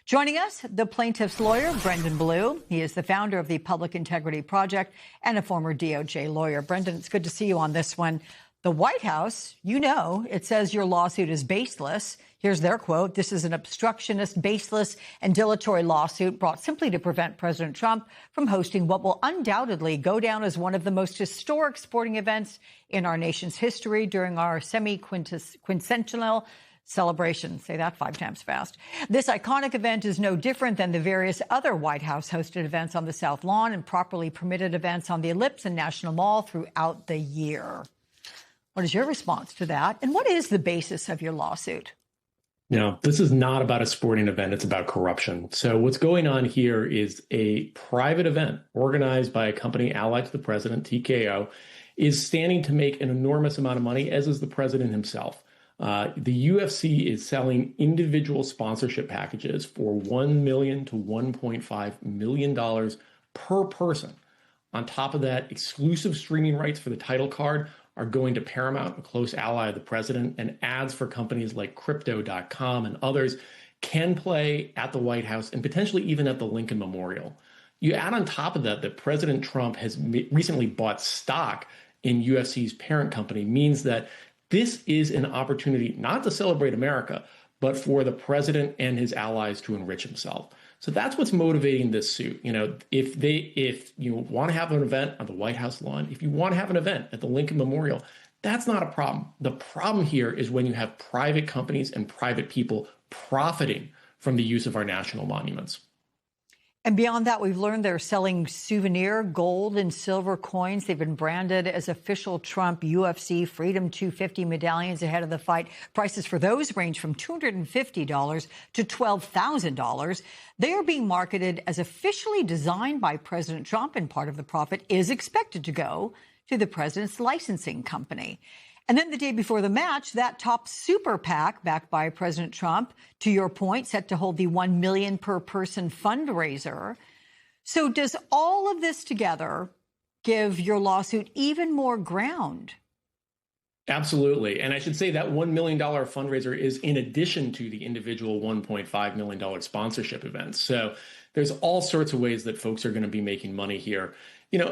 Joining us, the plaintiff's lawyer, Brendan Blue. He is the founder of the Public Integrity Project and a former DOJ lawyer. Brendan, it's good to see you on this one. The White House, it says your lawsuit is baseless. Here's their quote. This is an obstructionist, baseless, and dilatory lawsuit brought simply to prevent President Trump from hosting what will undoubtedly go down as one of the most historic sporting events in our nation's history during our semi-quincentennial celebration. Say that 5 times fast. This iconic event is no different than the various other White House hosted events on the South Lawn and properly permitted events on the Ellipse and National Mall throughout the year. What is your response to that? And what is the basis of your lawsuit? This is not about a sporting event. It's about corruption. So what's going on here is a private event organized by a company allied to the president, TKO, is standing to make an enormous amount of money, as is the president himself. The UFC is selling individual sponsorship packages for $1 million to $1.5 million per person. On top of that, exclusive streaming rights for the title card are going to Paramount, a close ally of the president, and ads for companies like Crypto.com and others can play at the White House and potentially even at the Lincoln Memorial. You add on top of that that President Trump has recently bought stock in UFC's parent company, means that this is an opportunity not to celebrate America, but for the president and his allies to enrich himself. So that's what's motivating this suit. If you want to have an event on the White House lawn, if you want to have an event at the Lincoln Memorial, that's not a problem. The problem here is when you have private companies and private people profiting from the use of our national monuments. And beyond that, we've learned they're selling souvenir gold and silver coins. They've been branded as official Trump UFC Freedom 250 medallions ahead of the fight. Prices for those range from $250 to $12,000. They are being marketed as officially designed by President Trump, and part of the profit is expected to go to the president's licensing company. And then the day before the match, that top super PAC backed by President Trump, to your point, set to hold the $1 million per person fundraiser. So does all of this together give your lawsuit even more ground? Absolutely. And I should say that $1 million fundraiser is in addition to the individual $1.5 million sponsorship events. So there's all sorts of ways that folks are going to be making money here.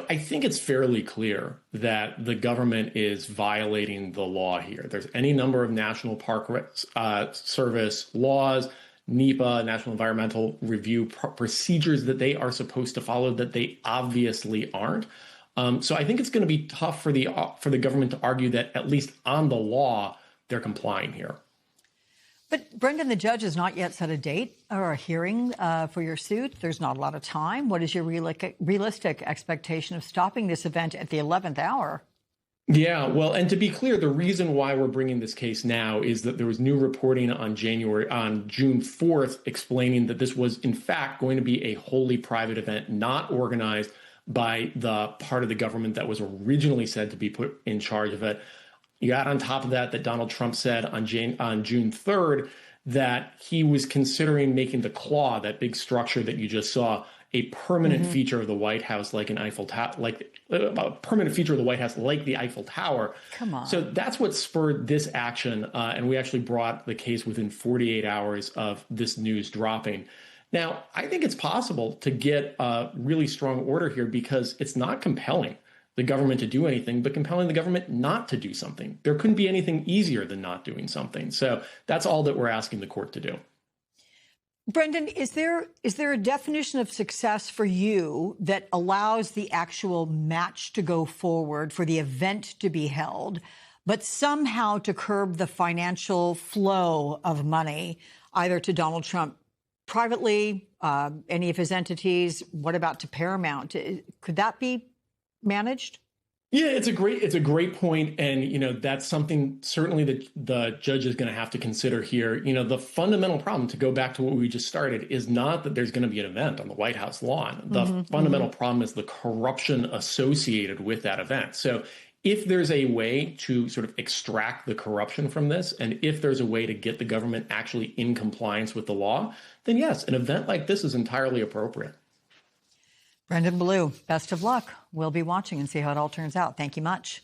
I think it's fairly clear that the government is violating the law here. There's any number of National Park Service laws, NEPA, National Environmental Review procedures that they are supposed to follow that they obviously aren't. So I think it's going to be tough for the government to argue that, at least on the law, they're complying here. But, Brendan, the judge has not yet set a date or a hearing for your suit. There's not a lot of time. What is your realistic expectation of stopping this event at the 11th hour? Yeah, well, and to be clear, the reason why we're bringing this case now is that there was new reporting on June 4th explaining that this was, in fact, going to be a wholly private event, not organized by the part of the government that was originally said to be put in charge of it. You add on top of that Donald Trump said on June 3rd that he was considering making the Claw, that big structure that you just saw, a permanent feature of the White House, like an Eiffel Tower, like a permanent feature of the White House, like the Eiffel Tower. Come on. So that's what spurred this action, and we actually brought the case within 48 hours of this news dropping. Now, I think it's possible to get a really strong order here because it's not compelling the government to do anything, but compelling the government not to do something. There couldn't be anything easier than not doing something. So that's all that we're asking the court to do. Brendan, is there a definition of success for you that allows the actual match to go forward, for the event to be held, but somehow to curb the financial flow of money, either to Donald Trump privately, any of his entities? What about to Paramount? Could that be managed? Yeah, it's a great point. And, that's something certainly that the judge is going to have to consider here. The fundamental problem, to go back to what we just started, is not that there's going to be an event on the White House lawn. The fundamental problem is the corruption associated with that event. So if there's a way to sort of extract the corruption from this, and if there's a way to get the government actually in compliance with the law, then yes, an event like this is entirely appropriate. Brendan Blue, best of luck. We'll be watching and see how it all turns out. Thank you much.